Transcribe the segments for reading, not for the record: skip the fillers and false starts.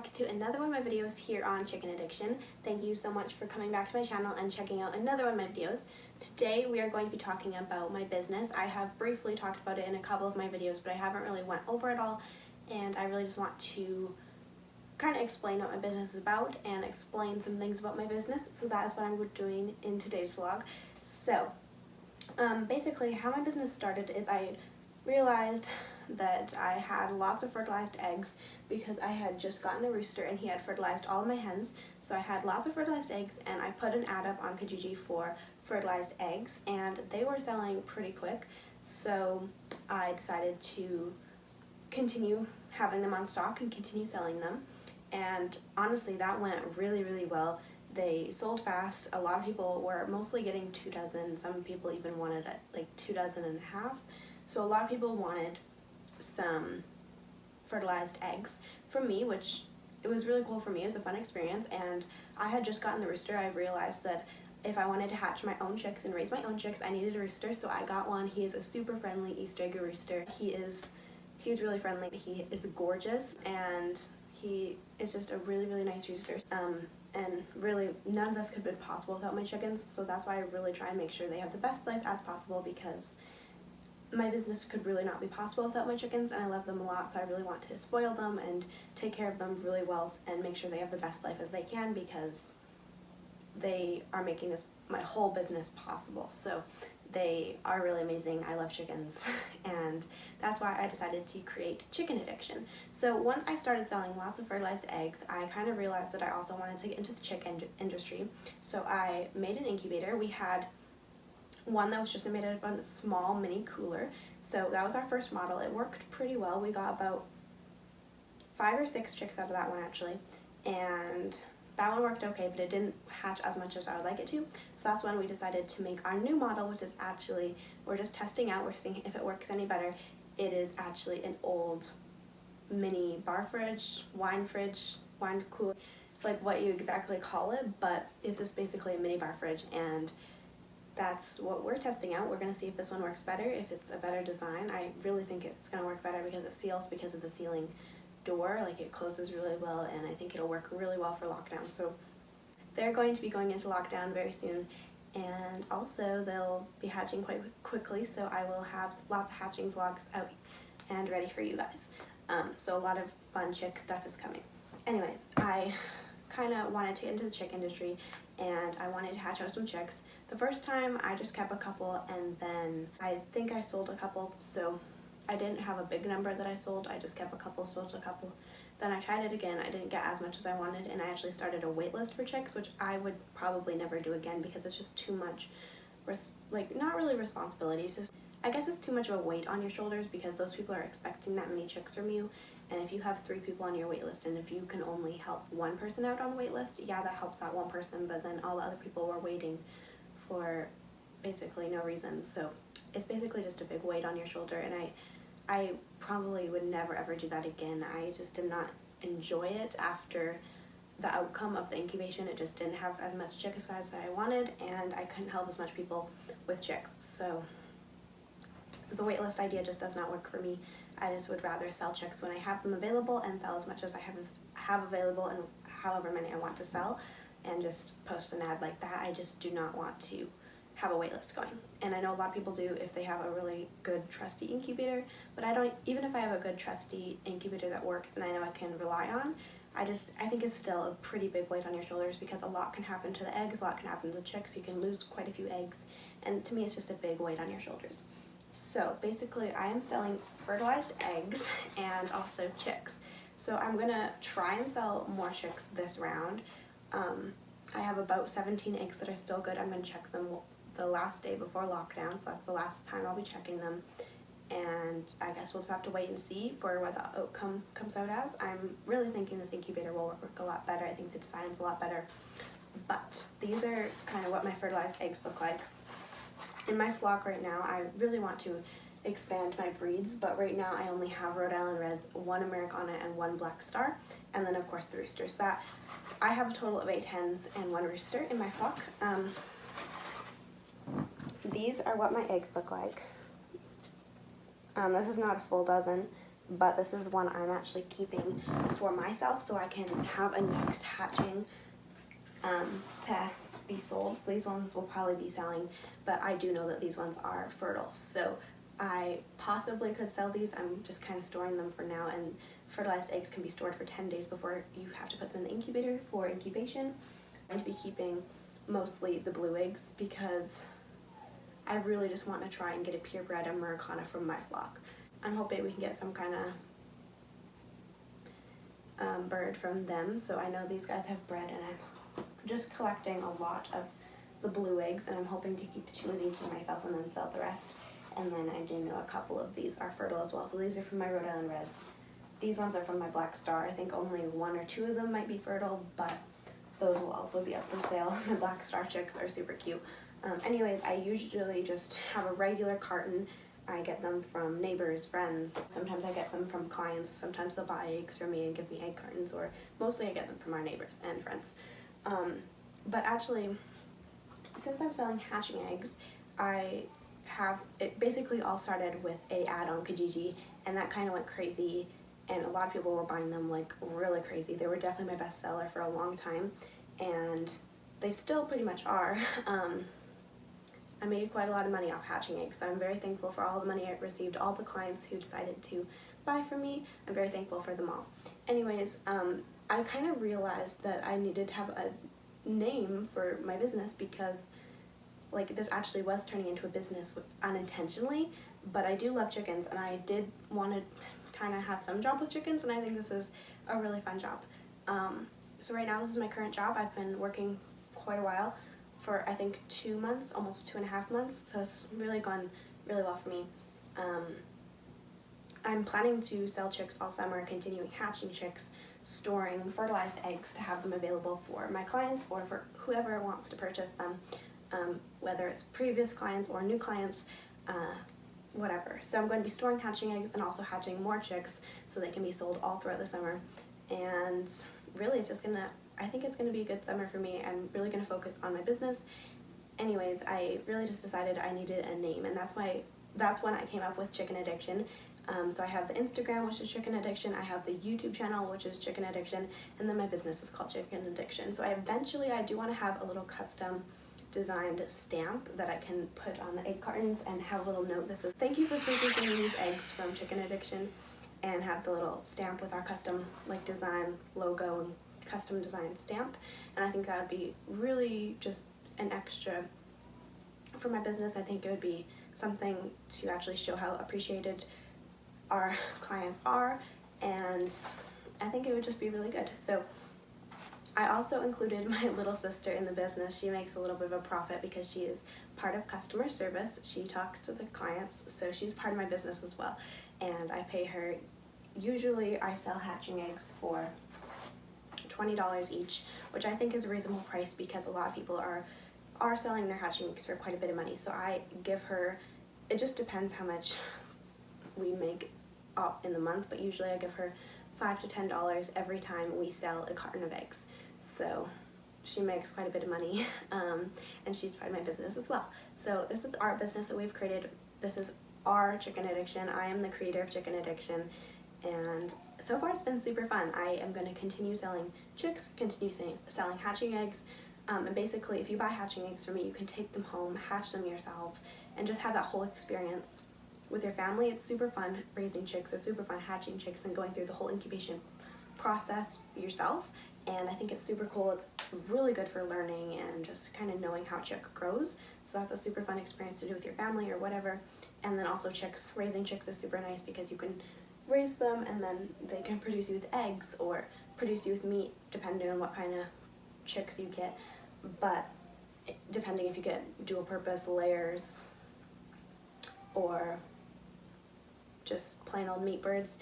back to another one of my videos here on chicken addiction. Thank you so much for coming back to my channel and checking out another one of my videos. Today we are going to be talking about my business. I have briefly talked about it in a couple of my videos, but I haven't really went over it all, and I really just want to kind of explain what my business is about and explain some things about my business. So that is what I'm doing in today's vlog. So basically how my business started is I realized that I had lots of fertilized eggs because I had just gotten a rooster and he had fertilized all of my hens. So I had lots of fertilized eggs, and I put an ad up on Kijiji for fertilized eggs, and they were selling pretty quick. So I decided to continue having them on stock and continue selling them. And honestly, that went really well. They sold fast. A lot of people were mostly getting 2 dozen. Some people even wanted like 2 dozen and a half. So a lot of people wanted some fertilized eggs from me, which it was really cool for me. It was a fun experience, and I had just gotten the rooster. I realized that if I wanted to hatch my own chicks and raise my own chicks, I needed a rooster, so I got one. He is a super friendly East egg rooster. He's really friendly. He is gorgeous, and he is just a really nice rooster. And really none of this could have been possible without my chickens, so that's why I really try and make sure they have the best life as possible, because my business could really not be possible without my chickens, and I love them a lot, so I really want to spoil them and take care of them really well and make sure they have the best life as they can, because they are making my whole business possible. So they are really amazing. I love chickens and that's why I decided to create Chicken Addiction. So once I started selling lots of fertilized eggs, I kind of realized that I also wanted to get into the chicken industry. So I made an incubator. We had one that was just made out of a small mini cooler. So that was our first model. It worked pretty well. We got about 5 or 6 chicks out of that one actually, and that one worked okay, but it didn't hatch as much as I would like it to. So that's when we decided to make our new model, which is actually, we're just testing out, we're seeing if it works any better. It is actually an old mini bar fridge, wine cooler, like what you exactly call it, but it's just basically a mini bar fridge, and that's what we're testing out. We're going to see if this one works better, if it's a better design. I really think it's going to work better because it seals because of the sealing door. Like, it closes really well, and I think it'll work really well for lockdown. So they're going to be going into lockdown very soon, and also they'll be hatching quite quickly, so I will have lots of hatching vlogs out and ready for you guys. So a lot of fun chick stuff is coming. Anyways, I kind of wanted to get into the chick industry, and I wanted to hatch out some chicks. The first time I just kept a couple, and then I think I sold a couple, so I didn't have a big number that I sold. I just kept a couple, sold a couple. Then I tried it again. I didn't get as much as I wanted, and I actually started a wait list for chicks, which I would probably never do again because it's just too much, like, not really responsibility. It's just, I guess it's too much of a weight on your shoulders because those people are expecting that many chicks from you. And if you have 3 people on your wait list, and if you can only help one person out on the wait list, yeah, that helps that one person, but then all the other people were waiting for basically no reason. So it's basically just a big weight on your shoulder, and I probably would never ever do that again. I just did not enjoy it after the outcome of the incubation. It just didn't have as much chick size as I wanted, and I couldn't help as much people with chicks. So the waitlist idea just does not work for me. I just would rather sell chicks when I have them available and sell as much as I have available and however many I want to sell, and just post an ad like that. I just do not want to have a waitlist going. And I know a lot of people do if they have a really good trusty incubator, but I don't. Even if I have a good trusty incubator that works and I know I can rely on, I think it's still a pretty big weight on your shoulders because a lot can happen to the eggs, a lot can happen to the chicks. You can lose quite a few eggs, and to me it's just a big weight on your shoulders. So basically I am selling fertilized eggs and also chicks. So I'm gonna try and sell more chicks this round. I have about 17 eggs that are still good. I'm gonna check them the last day before lockdown, so that's the last time I'll be checking them. And I guess we'll just have to wait and see for what the outcome comes out as. I'm really thinking this incubator will work a lot better. I think the design's a lot better. But these are kind of what my fertilized eggs look like. In my flock right now, I really want to expand my breeds, but right now I only have Rhode Island Reds, 1 Americana, and 1 Black Star, and then of course the roosters. So I have a total of 8 hens and 1 rooster in my flock. These are what my eggs look like. This is not a full dozen, but this is one I'm actually keeping for myself so I can have a next hatching to be sold. So these ones will probably be selling, but I do know that these ones are fertile. So I possibly could sell these. I'm just kind of storing them for now, and fertilized eggs can be stored for 10 days before you have to put them in the incubator for incubation. I'm going to be keeping mostly the blue eggs because I really just want to try and get a purebred Americana from my flock. I'm hoping we can get some kind of bird from them. So I know these guys have bred, and I'm just collecting a lot of the blue eggs, and I'm hoping to keep 2 of these for myself and then sell the rest. And then I do know a couple of these are fertile as well. So these are from my Rhode Island Reds. These ones are from my Black Star. I think only 1 or 2 of them might be fertile, but those will also be up for sale. My Black Star chicks are super cute. Anyways, I usually just have a regular carton. I get them from neighbors, friends. Sometimes I get them from clients. Sometimes they'll buy eggs from me and give me egg cartons, or mostly I get them from our neighbors and friends. But actually, since I'm selling hatching eggs, it basically all started with a ad on Kijiji, and that kind of went crazy, and a lot of people were buying them like really crazy. They were definitely my best seller for a long time, and they still pretty much are. I made quite a lot of money off hatching eggs, so I'm very thankful for all the money I received, all the clients who decided to buy from me. I'm very thankful for them all. Anyways, I kind of realized that I needed to have a name for my business because like this actually was turning into a business unintentionally, but I do love chickens, and I did want to kind of have some job with chickens, and I think this is a really fun job. So right now this is my current job. I've been working quite a while, for I think 2 months, almost 2.5 months, so it's really gone really well for me. I'm planning to sell chicks all summer, continuing hatching chicks, storing fertilized eggs to have them available for my clients or for whoever wants to purchase them, whether it's previous clients or new clients, whatever. So I'm going to be storing hatching eggs and also hatching more chicks so they can be sold all throughout the summer. And really it's just I think it's gonna be a good summer for me. I'm really gonna focus on my business. Anyways, I really just decided I needed a name, and that's when I came up with Chicken Addiction. So I have the Instagram, which is Chicken Addiction. I have the YouTube channel, which is Chicken Addiction, and then my business is called Chicken Addiction. So I do want to have a little custom designed stamp that I can put on the egg cartons and have a little note that says, "Thank you for purchasing these eggs from Chicken Addiction," and have the little stamp with our custom like design logo and custom design stamp. And I think that would be really just an extra for my business. I think it would be something to actually show how appreciated our clients are, and I think it would just be really good. So I also included my little sister in the business. She makes a little bit of a profit because she is part of customer service. She talks to the clients, so she's part of my business as well, and I pay her. Usually I sell hatching eggs for $20 each, which I think is a reasonable price because a lot of people are selling their hatching eggs for quite a bit of money. So I give her, it just depends how much we make up in the month, but usually I give her $5 to $10 every time we sell a carton of eggs. So she makes quite a bit of money, and she's part of my business as well. So this is our business that we've created. This is our Chicken Addiction. I am the creator of Chicken Addiction, and so far it's been super fun. I am going to continue selling chicks, continue selling hatching eggs, and basically if you buy hatching eggs from me, you can take them home, hatch them yourself, and just have that whole experience with your family. It's super fun raising chicks, it's super fun hatching chicks and going through the whole incubation process yourself, and I think it's super cool. It's really good for learning and just kind of knowing how a chick grows, so that's a super fun experience to do with your family or whatever. And then also raising chicks is super nice because you can raise them and then they can produce you with eggs or produce you with meat depending on what kind of chicks you get, but depending if you get dual purpose layers or just plain old meat birds,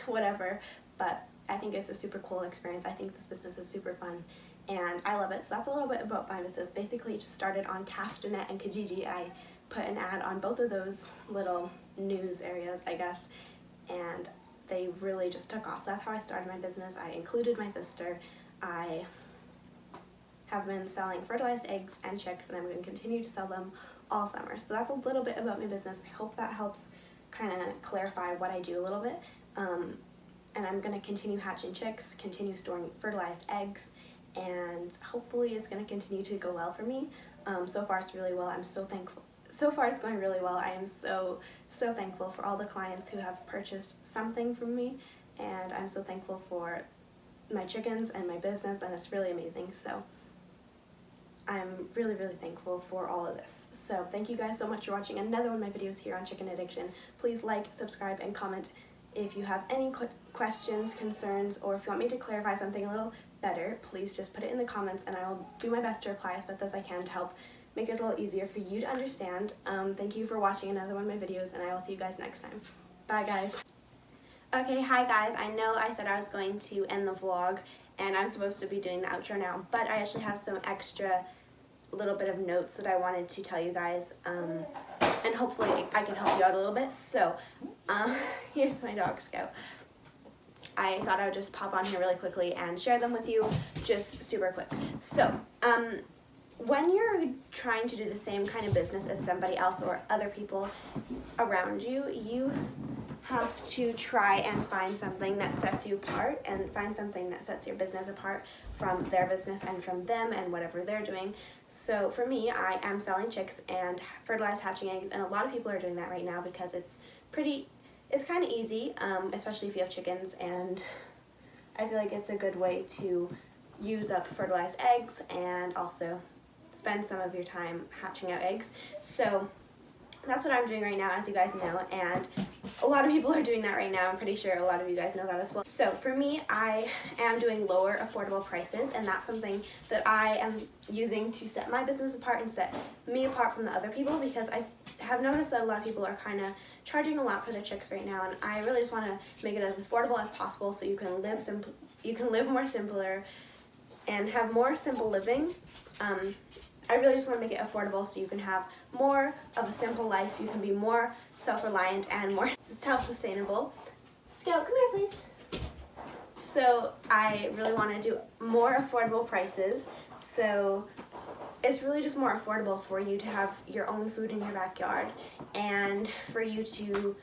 whatever. But I think it's a super cool experience. I think this business is super fun and I love it. So that's a little bit about my business. Basically it just started on Castanet and Kijiji. I put an ad on both of those little news areas, I guess, and they really just took off. So that's how I started my business. I included my sister. I have been selling fertilized eggs and chicks, and I'm going to continue to sell them all summer. So that's a little bit about my business. I hope that helps kind of clarify what I do a little bit. And I'm going to continue hatching chicks, continue storing fertilized eggs, and hopefully it's going to continue to go well for me. So far it's really well. I'm so thankful. So far it's going really well. I am so thankful for all the clients who have purchased something from me, and I'm so thankful for my chickens and my business, and it's really amazing. So I'm really thankful for all of this. So thank you guys so much for watching another one of my videos here on chicken addiction. Please like, subscribe, and comment if you have any questions, concerns, or if you want me to clarify something a little better. Please just put it in the comments and I will do my best to reply as best as I can to help make it a little easier for you to understand. Thank you for watching another one of my videos, and I will see you guys next time. Bye guys. Okay, hi guys. I know I said I was going to end the vlog and I'm supposed to be doing the outro now, but I actually have some extra little bit of notes that I wanted to tell you guys, and hopefully I can help you out a little bit. So here's my dog Scout. I thought I would just pop on here really quickly and share them with you, just super quick. So when you're trying to do the same kind of business as somebody else or other people around you, you have to try and find something that sets you apart, and find something that sets your business apart from their business and from them and whatever they're doing. So for me, I am selling chicks and fertilized hatching eggs, and a lot of people are doing that right now because it's kind of easy, especially if you have chickens, and I feel like it's a good way to use up fertilized eggs and also spend some of your time hatching out eggs. So that's what I'm doing right now, as you guys know, and a lot of people are doing that right now. I'm pretty sure a lot of you guys know that as well. So for me, I am doing lower affordable prices, and that's something that I am using to set my business apart and set me apart from the other people, because I have noticed that a lot of people are kind of charging a lot for their chicks right now, and I really just want to make it as affordable as possible so you can live more simpler and have more simple living. I really just want to make it affordable so you can have more of a simple life. You can be more self-reliant and more self-sustainable. Scout, come here please. So I really want to do more affordable prices. So it's really just more affordable for you to have your own food in your backyard and for you to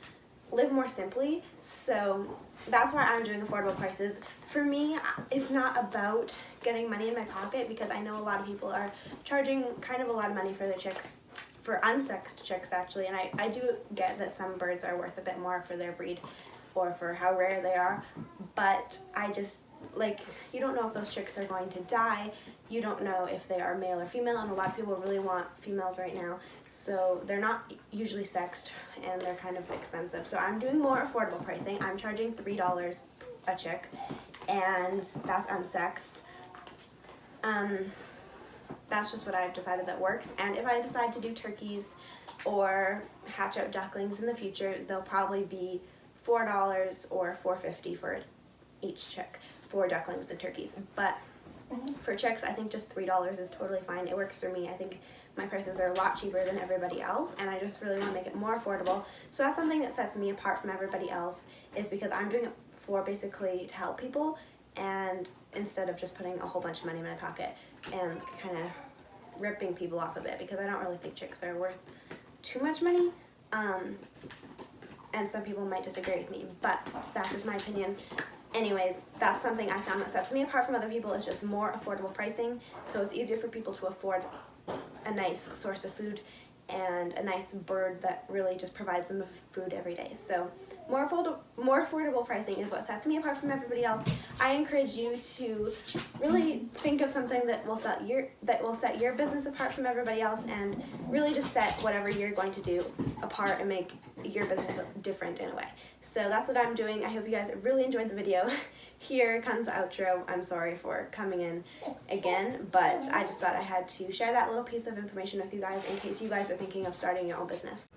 live more simply. So that's why I'm doing affordable prices. For me, it's not about getting money in my pocket, because I know a lot of people are charging kind of a lot of money for their chicks, for unsexed chicks actually, and I do get that some birds are worth a bit more for their breed or for how rare they are, but I just, like, you don't know if those chicks are going to die. You don't know if they are male or female, and a lot of people really want females right now, so they're not usually sexed and they're kind of expensive. So I'm doing more affordable pricing. I'm charging $3 a chick, and that's unsexed. That's just what I've decided that works, and if I decide to do turkeys or hatch out ducklings in the future, they'll probably be $4 or $4.50 for each chick for ducklings and turkeys. But for chicks, I think just $3 is totally fine. It works for me. I think my prices are a lot cheaper than everybody else, and I just really want to make it more affordable. So that's something that sets me apart from everybody else, is because I'm doing it for basically to help people, and instead of just putting a whole bunch of money in my pocket and kind of ripping people off a bit, because I don't really think chicks are worth too much money. And some people might disagree with me, but that's just my opinion. Anyways, that's something I found that sets me apart from other people, is just more affordable pricing. So it's easier for people to afford a nice source of food and a nice bird that really just provides them with food every day. So more affordable pricing is what sets me apart from everybody else. I encourage you to really think of something that will set your business apart from everybody else, and really just set whatever you're going to do apart and make your business different in a way. So that's what I'm doing. I hope you guys really enjoyed the video. Here comes the outro. I'm sorry for coming in again, but I just thought I had to share that little piece of information with you guys in case you guys are thinking of starting your own business.